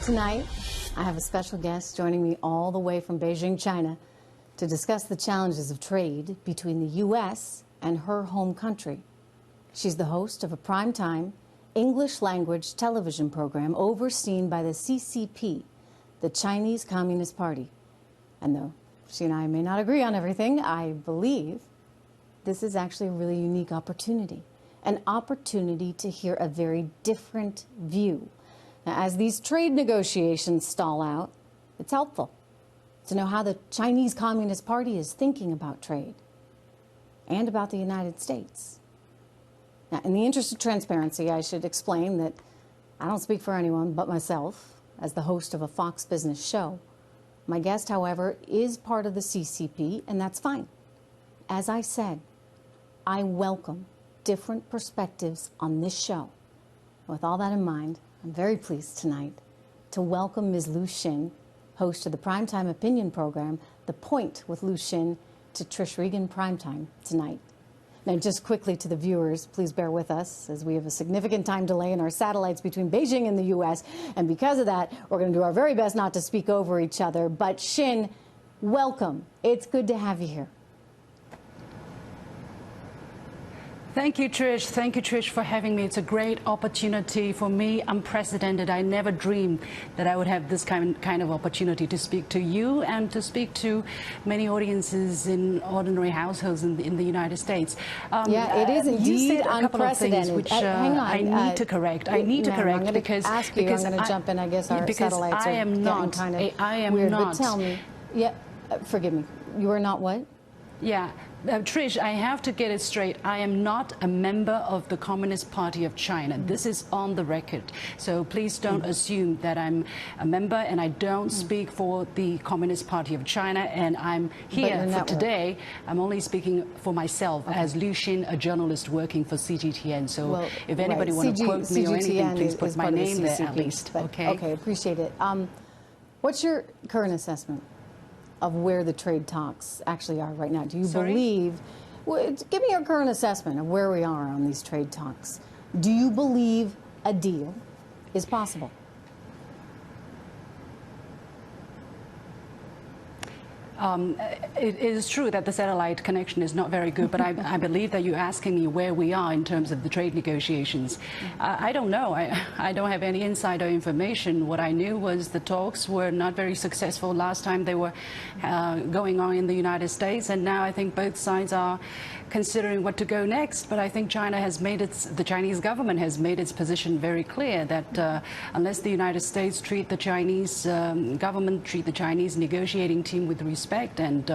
Tonight, I have a special guest joining me all the way from Beijing, China, to discuss the challenges of trade between the U.S. and her home country. She's the host of a primetime English-language television program overseen by the CCP, the Chinese Communist Party. And though she and I may not agree on everything, I believe this is actually a really unique opportunity, an opportunity to hear a very different view. Now, as these trade negotiations stall out, it's helpful to know how the Chinese Communist Party is thinking about trade and about the United States. Now, in the interest of transparency, I should explain that I don't speak for anyone but myself as the host of a Fox Business show. My guest, however, is part of the CCP, and that's fine. As I said, I welcome different perspectives on this show. With all that in mind, I'm very pleased tonight to welcome Ms. Liu Xin, host of the primetime opinion program, The Point with Liu Xin, to Trish Regan Primetime tonight. Now, just quickly to the viewers, please bear with us as we have a significant time delay in our satellites between Beijing and the U.S. And because of that, we're going to do our very best not to speak over each other. But Xin, welcome. It's good to have you here. Thank you, Trish. Thank you, Trish, for having me. It's a great opportunity for me, unprecedented. I never dreamed that I would have this kind of opportunity to speak to you and to speak to many audiences in ordinary households in the United States. Yeah, it is indeed you said a couple of things unprecedented. which Hang on, I need to correct. I need to correct I'm because I'm going to jump in. I guess our satellites are getting kind of weird. But tell me, forgive me. You are not what? Yeah. Trish, I have to get it straight. I am not a member of the Communist Party of China. This is on the record. So please don't assume that I'm a member, and I don't speak for the Communist Party of China. And I'm here for today. I'm only speaking for myself as Liu Xin, a journalist working for CGTN. So if anybody wants to quote me or anything, please put my name there at least. Okay, appreciate it. What's your current assessment of where the trade talks actually are right now? Do you believe, give me your current assessment of where we are on these trade talks. Do you believe a deal is possible? It is true that the satellite connection is not very good, but I believe that you're asking me where we are in terms of the trade negotiations. I don't know. I don't have any insider information. What I knew was the talks were not very successful last time they were going on in the United States, and now I think both sides are considering what to go next. But I think China has made the Chinese government has made its position very clear that unless the United States treat the Chinese government, treat the Chinese negotiating team with respect and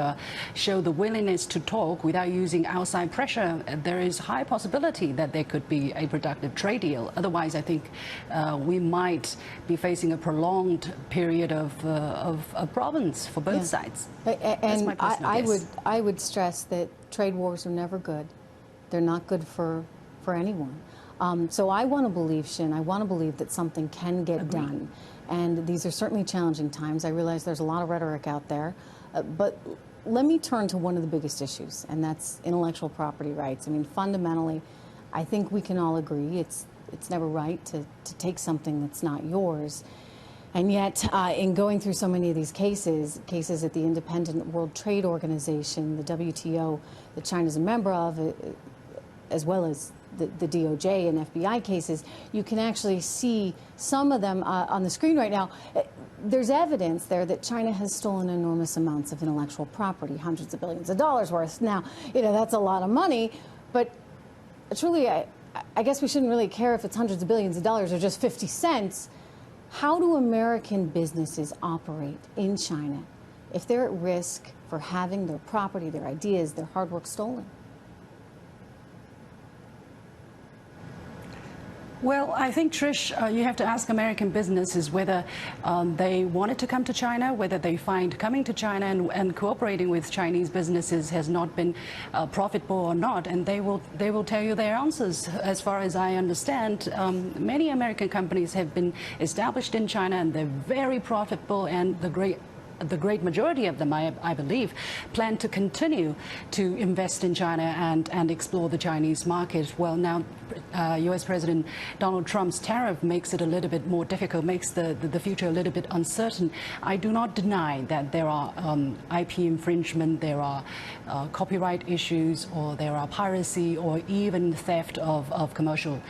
show the willingness to talk without using outside pressure, there is high possibility that there could be a productive trade deal. Otherwise, I think we might be facing a prolonged period of problems for both sides. And I would stress that trade wars are never good. They're not good for anyone. So I want to believe, Xin, I want to believe that something can get done. And these are certainly challenging times. I realize there's a lot of rhetoric out there. But let me turn to one of the biggest issues, and that's intellectual property rights. I mean, fundamentally, I think we can all agree it's never right to take something that's not yours. And yet, in going through so many of these cases at the Independent World Trade Organization, the WTO, that China's a member of, as well as the DOJ and FBI cases, you can actually see some of them on the screen right now. There's evidence there that China has stolen enormous amounts of intellectual property, hundreds of billions of dollars worth. Now, that's a lot of money, but truly, I guess we shouldn't really care if it's hundreds of billions of dollars or just 50 cents. How do American businesses operate in China if they're at risk for having their property, their ideas, their hard work stolen? Well, I think, Trish, you have to ask American businesses whether they wanted to come to China, whether they find coming to China and cooperating with Chinese businesses has not been profitable or not, and they will tell you their answers. As far as I understand, many American companies have been established in China, and they're very profitable, and the great majority of them, I believe, plan to continue to invest in China and explore the Chinese market. Well, now, U.S. President Donald Trump's tariff makes it a little bit more difficult, makes the future a little bit uncertain. I do not deny that there are IP infringement, there are copyright issues, or there are piracy, or even theft of commercial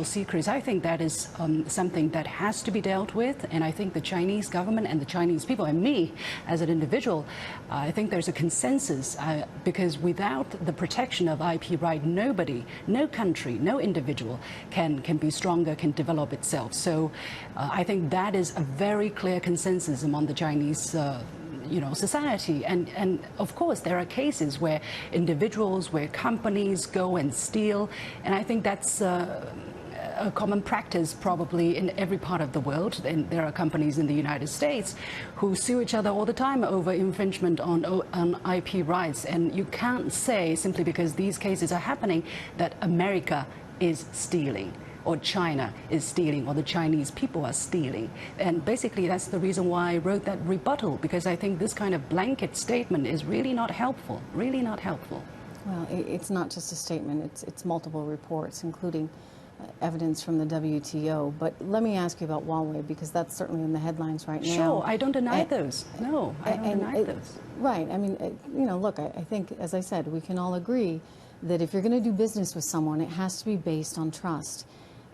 secrets. I think that is something that has to be dealt with, and I think the Chinese government and the Chinese people, and me as an individual, I think there's a consensus, because without the protection of IP right, nobody, no country, no individual can be stronger, can develop itself. So I think that is a very clear consensus among the Chinese society. And of course, there are cases where individuals, where companies go and steal, and I think that's a common practice probably in every part of the world. And there are companies in the United States who sue each other all the time over infringement on IP rights. And you can't say, simply because these cases are happening, that America is stealing, or China is stealing, or the Chinese people are stealing. And basically that's the reason why I wrote that rebuttal, because I think this kind of blanket statement is really not helpful, really not helpful. Well, it's not just a statement, it's multiple reports, including evidence from the WTO. But let me ask you about Huawei, because that's certainly in the headlines right now. Sure, I don't deny those. No, I don't deny those. Right, I mean, look, I think, as I said, we can all agree that if you're going to do business with someone, it has to be based on trust.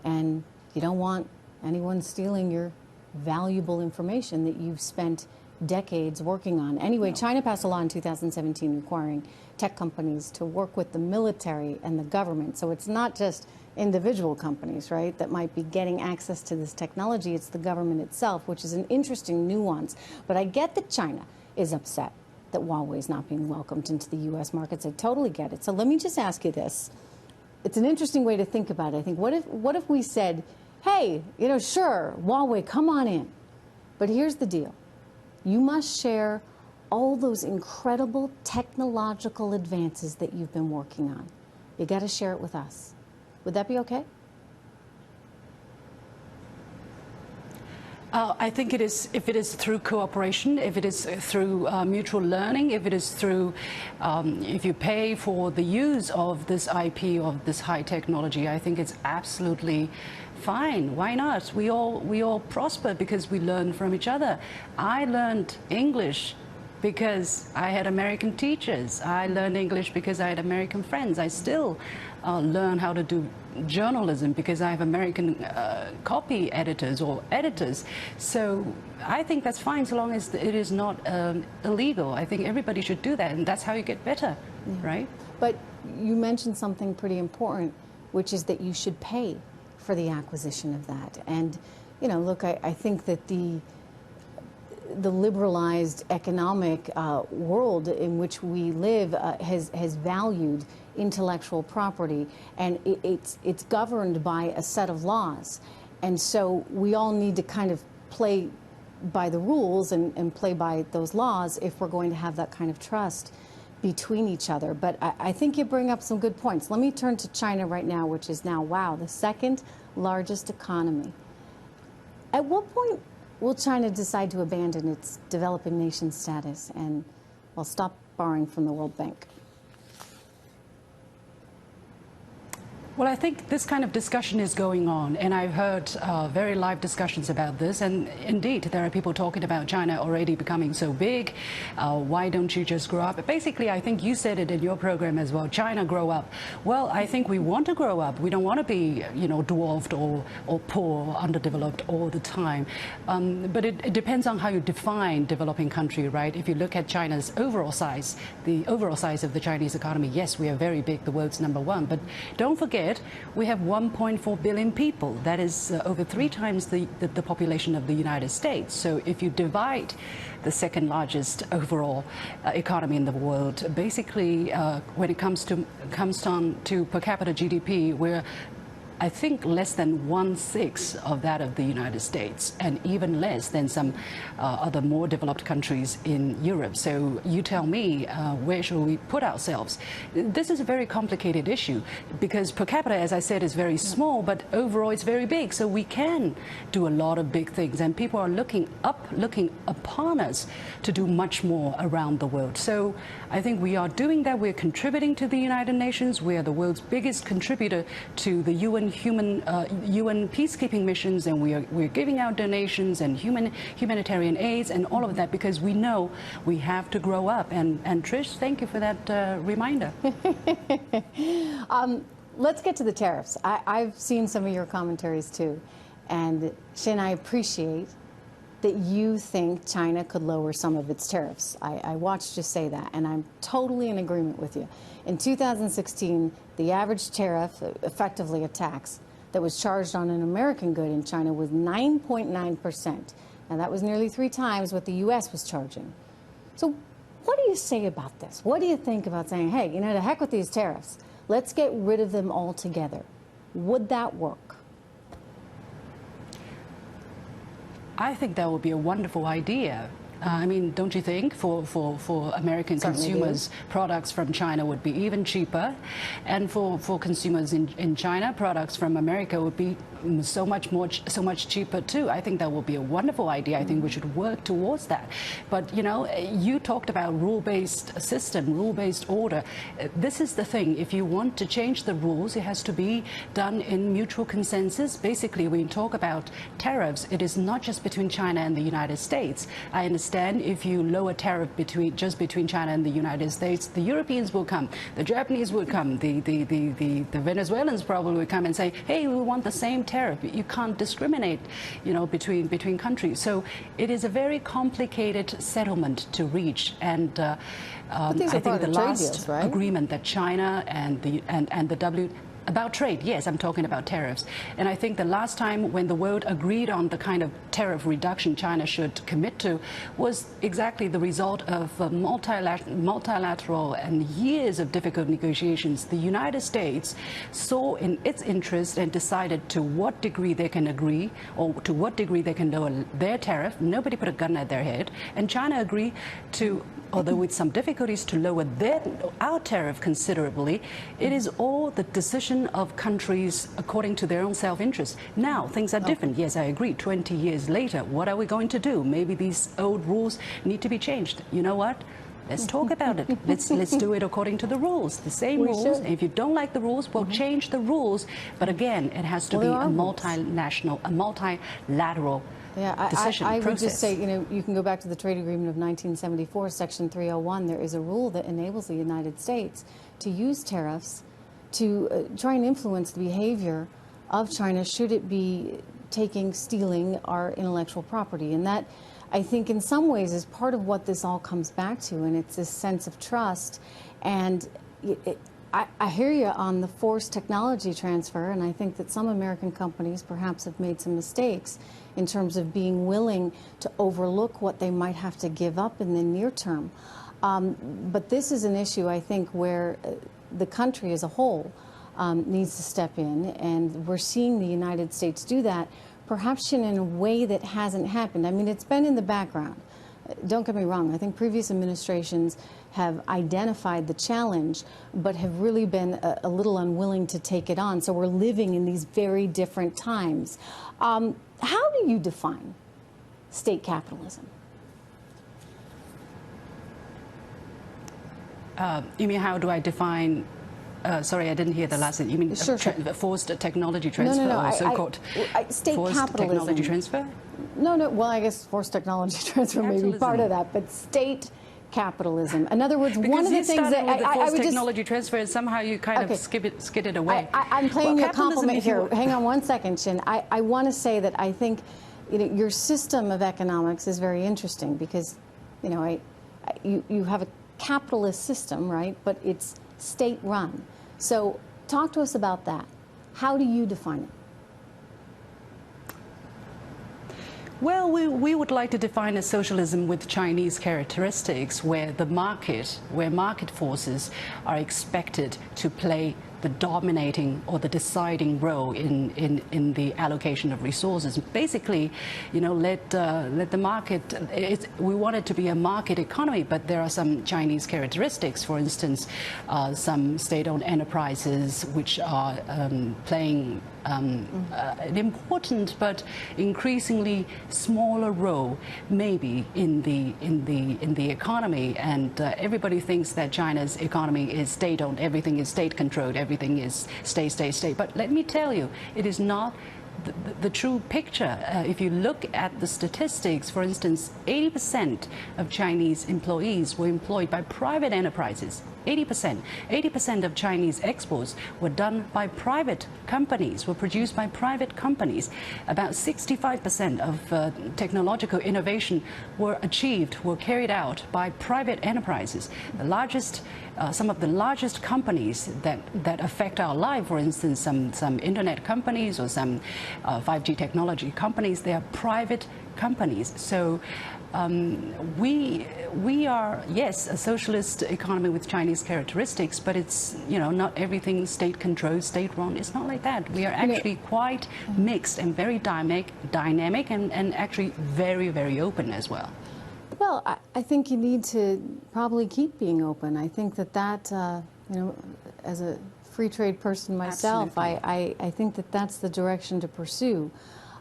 And you don't want anyone stealing your valuable information that you've spent decades working on. Anyway, China passed a law in 2017 requiring tech companies to work with the military and the government. So it's not just individual companies, right, that might be getting access to this technology. It's the government itself, which is an interesting nuance. But I get that China is upset that Huawei is not being welcomed into the U.S. markets. I totally get it. So let me just ask you this. It's an interesting way to think about it. I think, what if we said, hey, sure, Huawei, come on in. But here's the deal. You must share all those incredible technological advances that you've been working on. You got to share it with us. Would that be okay? I think it is, if it is through cooperation, if it is through mutual learning, if it is through, if you pay for the use of this IP, of this high technology, I think it's absolutely fine. Why not? We all prosper because we learn from each other. I learned English because I had American teachers. I learned English because I had American friends. I still learn how to do journalism because I have American copy editors or editors. So I think that's fine so long as it is not illegal. I think everybody should do that, and that's how you get better, right? But you mentioned something pretty important, which is that you should pay for the acquisition of that. And, look, I think that the liberalized economic world in which we live has valued intellectual property, and it's governed by a set of laws. And so we all need to kind of play by the rules and play by those laws if we're going to have that kind of trust between each other. But I think you bring up some good points. Let me turn to China right now, which is now, wow, the second largest economy. At what point will China decide to abandon its developing nation status and, well, stop borrowing from the World Bank? Well, I think this kind of discussion is going on, and I've heard very live discussions about this. And indeed, there are people talking about China already becoming so big. Why don't you just grow up? Basically, I think you said it in your program as well. China grow up. Well, I think we want to grow up. We don't want to be, dwarfed or poor, underdeveloped all the time. But it depends on how you define developing country, right? If you look at China's overall size, the overall size of the Chinese economy, yes, we are very big, the world's #1. But don't forget, we have 1.4 billion people. That is over 3 times the population of the United States. So if you divide the second largest overall economy in the world, basically when it comes down to per capita GDP, we're I think less than 1/6 of that of the United States, and even less than some other more developed countries in Europe. So you tell me, where should we put ourselves? This is a very complicated issue because per capita, as I said, is very small, but overall it's very big. So we can do a lot of big things, and people are looking upon us to do much more around the world. So I think we are doing that. We're contributing to the United Nations. We are the world's biggest contributor to the UN peacekeeping missions, and we're giving out donations and humanitarian aids and all of that because we know we have to grow up. And Trish, thank you for that reminder. Let's get to the tariffs. I've seen some of your commentaries too, and Xin, I appreciate that you think China could lower some of its tariffs. I watched you say that, and I'm totally in agreement with you. In 2016, the average tariff, effectively a tax, that was charged on an American good in China was 9.9%. Now, that was nearly 3 times what the U.S. was charging. So what do you say about this? What do you think about saying, hey, you know, to heck with these tariffs, let's get rid of them altogether? Would that work? I think that would be a wonderful idea. I mean, don't you think for American consumers, products from China would be even cheaper, and for consumers in China, products from America would be so much cheaper too. I think that would be a wonderful idea. I think we should work towards that. But you know, you talked about rule-based system, rule-based order. This is the thing. If you want to change the rules, it has to be done in mutual consensus. Basically, when you talk about tariffs, it is not just between China and the United States. I understand if you lower tariff just between China and the United States, the Europeans will come, the Japanese will come, the Venezuelans probably will come and say, hey, we want the same tariff. You can't discriminate, you know, between countries. So it is a very complicated settlement to reach, and I think the last deals, right? Agreement that China and the about trade, yes, I'm talking about tariffs. And I think the last time when the world agreed on the kind of tariff reduction China should commit to was exactly the result of multilateral and years of difficult negotiations. The United States saw in its interest and decided to what degree they can agree or to what degree they can lower their tariff. Nobody put a gun at their head. And China agreed to, although with some difficulties, to lower our tariff considerably. It is all the decision of countries according to their own self-interest. Now things are different. Yes, I agree. 20 years later, what are we going to do? Maybe these old rules need to be changed. You know what? Let's talk about it. Let's do it according to the rules, the same rules. If you don't like the rules, we'll change the rules. But again, it has to be a multinational, a multilateral decision I process. would just say, you know, you can go back to the trade agreement of 1974, Section 301. There is a rule that enables the United States to use tariffs to try and influence the behavior of China should it be stealing our intellectual property. And that, I think, in some ways is part of what this all comes back to, and it's this sense of trust. And I hear you on the forced technology transfer, and I think that some American companies perhaps have made some mistakes in terms of being willing to overlook what they might have to give up in the near term. But this is an issue, I think, where the country as a whole needs to step in, and we're seeing the United States do that, perhaps in a way that hasn't happened. I mean, it's been in the background. Don't get me wrong. I think previous administrations have identified the challenge, but have really been a little unwilling to take it on. So we're living in these very different times. How do you define state capitalism? You mean how do I define? Sorry, I didn't hear the last thing. You mean forced technology transfer, or so-called state forced capitalism. Technology transfer? No. Well, I guess forced technology transfer may be part of that, but state capitalism. In other words, one of the things that I would technology transfer, and somehow you kind of skid it away. I'm playing you a compliment here. Hang on one second, Xin. I want to say that I think, you know, your system of economics is very interesting because, you know, you have a capitalist system, right? But it's state-run. So talk to us about that. How do you define it? Well, we would like to define a socialism with Chinese characteristics, where market forces are expected to play the dominating or the deciding role in the allocation of resources. Basically, you know, let the market. We want it to be a market economy, but there are some Chinese characteristics. For instance, some state-owned enterprises which are playing an important but increasingly smaller role, maybe in the economy. And everybody thinks that China's economy is state-owned, everything is state-controlled, everything is state. But let me tell you, it is not the true picture. If you look at the statistics, for instance, 80% of Chinese employees were employed by private enterprises. 80% of Chinese exports were done by private companies, were produced by private companies. About 65% of technological innovation were carried out by private enterprises. The largest, some of the largest companies that affect our life, for instance, some internet companies or some 5G technology companies, they are private companies. So we are, yes, a socialist economy with Chinese characteristics, but it's, you know, not everything state-controlled, state-run. It's not like that. We are actually quite mixed and very dynamic and actually very, very open as well. Well, I think you need to probably keep being open. I think that you know, as a free trade person myself, I think that that's the direction to pursue.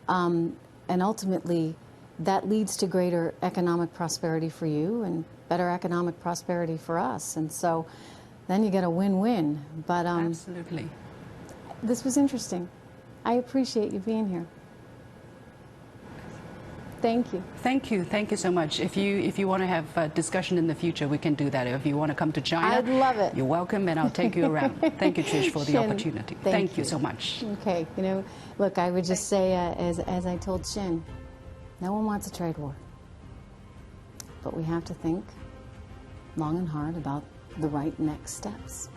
And ultimately, that leads to greater economic prosperity for you and better economic prosperity for us. And so then you get a win-win. But absolutely. This was interesting. I appreciate you being here. Thank you. Thank you. Thank you so much. If you want to have a discussion in the future, we can do that. If you want to come to China, I'd love it. You're welcome, and I'll take you around. Thank you, Trish, for the opportunity. Thank you so much. Okay. You know, look, I would just say, as I told Xin, no one wants a trade war. But we have to think long and hard about the right next steps.